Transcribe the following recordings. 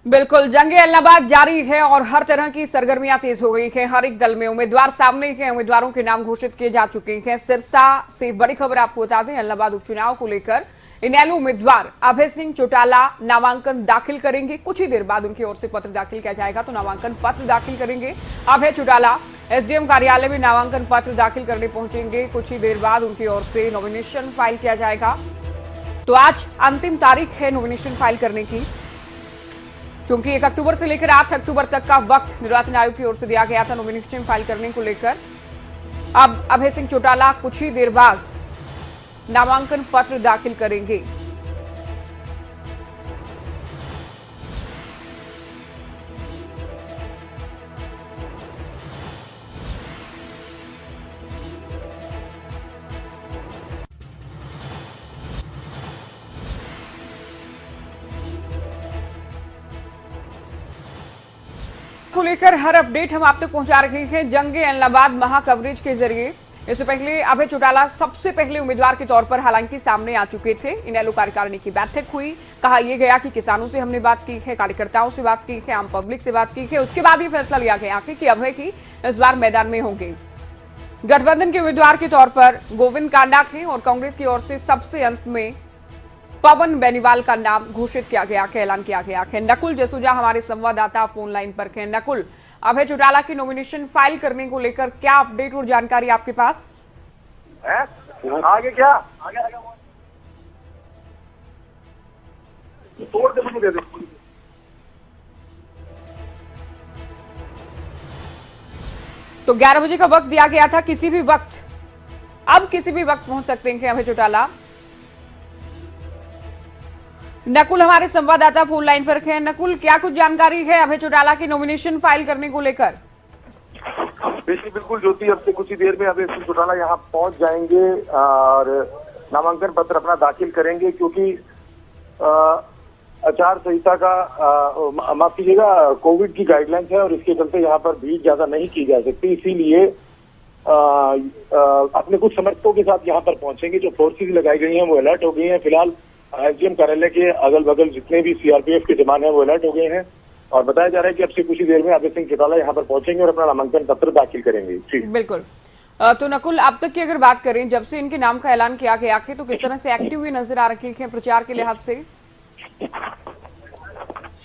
बिल्कुल, जंगे ऐलनाबाद जारी है और हर तरह की सरगर्मियां तेज हो गई हैं। हर एक दल में उम्मीदवार सामने हैं, उम्मीदवारों के नाम घोषित किए जा चुके हैं। सिरसा से बड़ी खबर आपको बता दें, ऐलनाबाद उपचुनाव को लेकर इनेलो उम्मीदवार अभय सिंह चौटाला नामांकन दाखिल करेंगे। कुछ ही देर बाद उनकी ओर से पत्र दाखिल किया जाएगा, तो नामांकन पत्र दाखिल करेंगे अभय चौटाला। एसडीएम कार्यालय में नामांकन पत्र दाखिल करने पहुंचेंगे। कुछ ही देर बाद उनकी ओर से नॉमिनेशन फाइल किया जाएगा। तो आज अंतिम तारीख है नॉमिनेशन फाइल करने की, क्योंकि 1 अक्टूबर से लेकर 8 अक्टूबर तक का वक्त निर्वाचन आयोग की ओर से दिया गया था नॉमिनेशन फाइल करने को लेकर। अब अभय सिंह चौटाला कुछ ही देर बाद नामांकन पत्र दाखिल करेंगे। को लेकर हर अपडेट हम आप तक पहुंचा रहे हैं जंगे ऐलनाबाद महा कवरेज के जरिए। इससे पहले अभय चौटाला सबसे पहले उम्मीदवार के तौर पर हालांकि सामने आ चुके थे। इनेलो कार्यकारिणी की बैठक हुई, कहा यह गया कि किसानों से हमने बात की है, कार्यकर्ताओं से बात की है, आम पब्लिक से बात की है। उसके बाद ये फैसला लिया गया कि अभय की इस बार मैदान में होंगे। गठबंधन के उम्मीदवार के तौर पर गोविंद कांडा थे और कांग्रेस की ओर से सबसे अंत में पवन बेनीवाल का नाम घोषित किया गया, ऐलान किया गया है। नकुल जसूजा हमारे संवाददाता फोन लाइन पर हैं। नकुल, अभय चौटाला की नॉमिनेशन फाइल करने को लेकर क्या अपडेट और जानकारी आपके पास है? आगे क्या तोड़ दे मुझे दे दे। तो 11 बजे का वक्त दिया गया था, किसी भी वक्त, अब किसी भी वक्त पहुंच सकते हैं अभय चौटाला। नकुल हमारे संवाददाता फोन लाइन पर हैं। नकुल, क्या कुछ जानकारी है अभय चौटाला की नॉमिनेशन फाइल करने को लेकर? बिल्कुल ज्योति, अब से कुछ ही देर में अभय सिंह चौटाला यहाँ पहुंच जाएंगे और नामांकन पत्र अपना दाखिल करेंगे, क्योंकि आचार संहिता का माफ कीजिएगा कोविड की गाइडलाइंस है और इसके चलते यहाँ पर भीड़ ज्यादा नहीं की जा सकती। इसीलिए अपने कुछ समर्थकों के साथ यहाँ पर पहुंचेंगे। जो फोर्सेज लगाई गई हैं वो अलर्ट हो गई हैं। फिलहाल एसडीएम कार्यालय के अगल बगल जितने भी सीआरपीएफ के जवान हैं वो अलर्ट हो गए हैं और बताया जा रहा है कि अब से कुछ ही देर में अभय सिंह चौटाला यहाँ पर पहुंचेंगे और अपना नामांकन पत्र दाखिल करेंगे। ठीक, बिल्कुल। तो नकुल, अब तक की अगर बात करें, जब से इनके नाम का ऐलान किया गया है, तो किस तरह से एक्टिव हुई नजर आ रही है प्रचार के लिहाज से?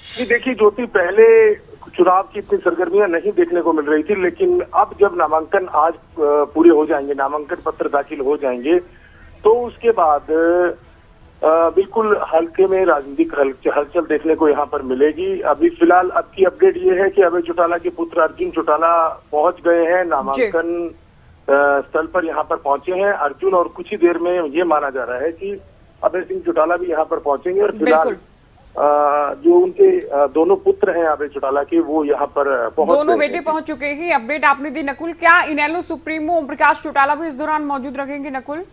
जी देखिए ज्योति, पहले चुनाव की इतनी सरगर्मियां नहीं देखने को मिल रही थी, लेकिन अब जब नामांकन आज पूरे हो जाएंगे, नामांकन पत्र दाखिल हो जाएंगे, तो उसके बाद बिल्कुल हल्के में राजनीतिक हलचल देखने को यहाँ पर मिलेगी। अभी फिलहाल अब की अपडेट ये है कि अभय चौटाला के पुत्र अर्जुन चौटाला पहुंच गए हैं, नामांकन स्थल पर यहाँ पर पहुंचे हैं अर्जुन, और कुछ ही देर में ये माना जा रहा है कि अभय सिंह चौटाला भी यहाँ पर पहुंचेंगे। और फिलहाल जो उनके दोनों पुत्र हैं अभय चौटाला के, वो यहाँ पर दोनों बेटे पहुंच चुके हैं। अपडेट आपने दी नकुल। क्या इनेलो सुप्रीमो ओम प्रकाश चौटाला भी इस दौरान मौजूद रहेंगे नकुल?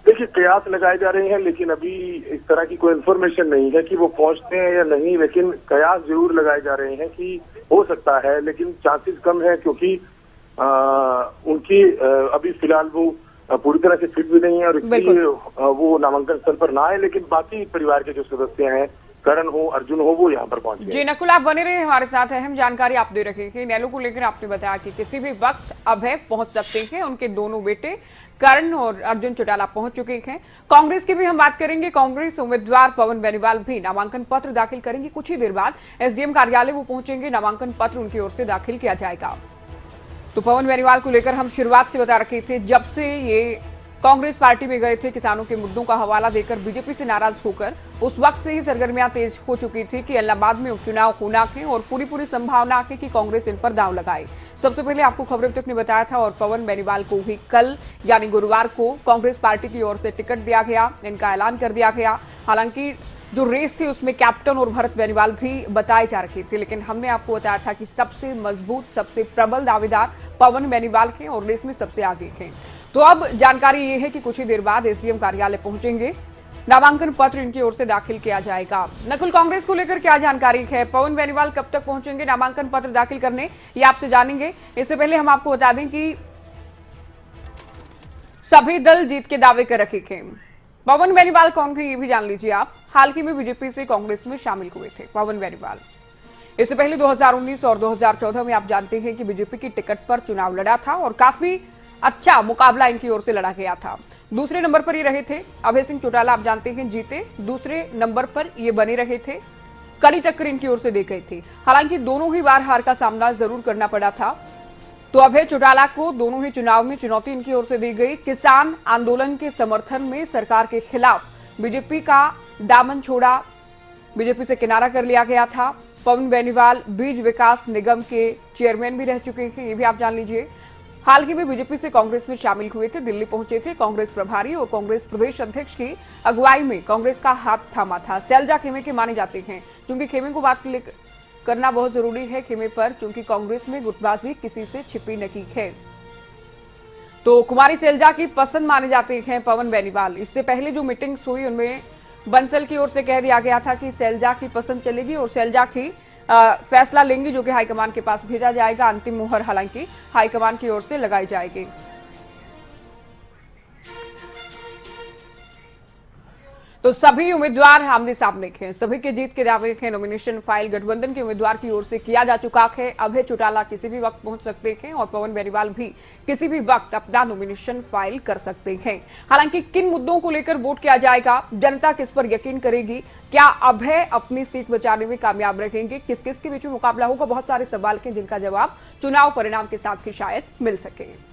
देखिए कयास लगाए जा रहे हैं, लेकिन अभी इस तरह की कोई इन्फॉर्मेशन नहीं है कि वो पहुंचते हैं या नहीं, लेकिन कयास जरूर लगाए जा रहे हैं कि हो सकता है, लेकिन चांसेस कम है, क्योंकि उनकी अभी फिलहाल वो पूरी तरह से फिट भी नहीं है और इसलिए वो नामांकन स्थल पर ना आए। लेकिन बाकी परिवार के जो सदस्य हैं, करण हो, अर्जुन हो, वो यहाँ पर पहुंचे। जी नकुल, आप बने रहे हमारे साथ। अहम जानकारी आप दे रखे हैं इनेलो को लेकर। आपने बताया कि किसी भी वक्त अभय पहुंच सकते हैं। उनके दोनों बेटे करण और अर्जुन चौटाला पहुंच चुके हैं। कांग्रेस की भी हम बात करेंगे। कांग्रेस उम्मीदवार पवन बेनीवाल भी नामांकन पत्र दाखिल करेंगे। कुछ ही देर बाद एसडीएम कार्यालय वो पहुंचेंगे, नामांकन पत्र उनकी ओर से दाखिल किया जाएगा। तो पवन बेनीवाल को लेकर हम शुरुआत से बता रखे थे, जब से ये कांग्रेस पार्टी में गए थे किसानों के मुद्दों का हवाला देकर बीजेपी से नाराज होकर, उस वक्त से ही सरगर्मियां तेज हो चुकी थी कि ऐलनाबाद में उपचुनाव होना है और पूरी संभावना है कि कांग्रेस इन पर दांव लगाए। सबसे पहले आपको खबरें तक ने बताया था और पवन बेनीवाल को भी कल यानी गुरुवार को कांग्रेस पार्टी की ओर से टिकट दिया गया, इनका ऐलान कर दिया गया। हालांकि जो रेस थी उसमें कैप्टन और भरत बेनीवाल भी बताए जा रहे थे, लेकिन हमने आपको बताया था कि सबसे मजबूत, सबसे प्रबल दावेदार पवन बेनीवाल के और रेस में सबसे आगे थे। तो अब जानकारी ये है कि कुछ ही देर बाद एसडीएम कार्यालय पहुंचेंगे, नामांकन पत्र इनकी ओर से दाखिल किया जाएगा। नकुल, कांग्रेस को लेकर क्या जानकारी है? पवन बेनीवाल कब तक पहुंचेंगे नामांकन पत्र दाखिल करने, ये आपसे जानेंगे। इससे पहले हम आपको बता दें कि सभी दल जीत के दावे कर रखे हैं। पवन बेनीवाल कौन है ये भी जान लीजिए आप। हाल ही में बीजेपी से कांग्रेस में शामिल हुए थे पवन बेनीवाल। इससे पहले 2019 और 2014 में आप जानते हैं कि बीजेपी की टिकट पर चुनाव लड़ा था और काफी अच्छा मुकाबला इनकी ओर से लड़ा गया था। दूसरे नंबर पर ये रहे थे अभय सिंह चौटाला, आप जानते हैं जीते। दूसरे नंबर पर ये बने रहे थे, कड़ी टक्कर इनकी ओर से दी गई थी। हालांकि दोनों ही बार हार का सामना जरूर करना पड़ा था। तो अभय चौटाला को दोनों ही चुनाव में चुनौती इनकी ओर से दी गई। किसान आंदोलन के समर्थन में सरकार के खिलाफ बीजेपी का दामन छोड़ा, बीजेपी से किनारा कर लिया गया था। पवन बेनीवाल बीज विकास निगम के चेयरमैन भी रह चुके हैं, ये भी आप जान लीजिए। हाल ही में बीजेपी से कांग्रेस में शामिल हुए थे, दिल्ली पहुंचे थे। कांग्रेस प्रभारी और कांग्रेस प्रदेश अध्यक्ष की अगुवाई में कांग्रेस का हाथ थामा था। सैलजा खेमे के माने जाते हैं, क्योंकि खेमे को बात करना बहुत जरूरी है खेमे पर, क्योंकि कांग्रेस में गुटबाजी किसी से छिपी नहीं है। तो कुमारी सैलजा की पसंद माने जाते हैं पवन बेनीवाल। इससे पहले जो मीटिंग्स हुई उनमें बंसल की ओर से कह दिया गया था कि सैलजा की पसंद चलेगी और सैलजा की फैसला लेंगी, जो कि हाईकमान के पास भेजा जाएगा। अंतिम मुहर हालांकि हाईकमान की ओर से लगाई जाएगी। तो सभी उम्मीदवार आमने सामने हैं, सभी के जीत के दावे हैं। नॉमिनेशन फाइल गठबंधन के उम्मीदवार की ओर से किया जा चुका है। अभय चौटाला किसी भी वक्त पहुंच सकते हैं और पवन बेनीवाल भी किसी भी वक्त अपना नॉमिनेशन फाइल कर सकते हैं। हालांकि किन मुद्दों को लेकर वोट किया जाएगा, जनता किस पर यकीन करेगी, क्या अभय अपनी सीट बचाने में कामयाब रहेंगे, किस किस के बीच में मुकाबला होगा, बहुत सारे सवाल हैं जिनका जवाब चुनाव परिणाम के साथ ही शायद मिल सके।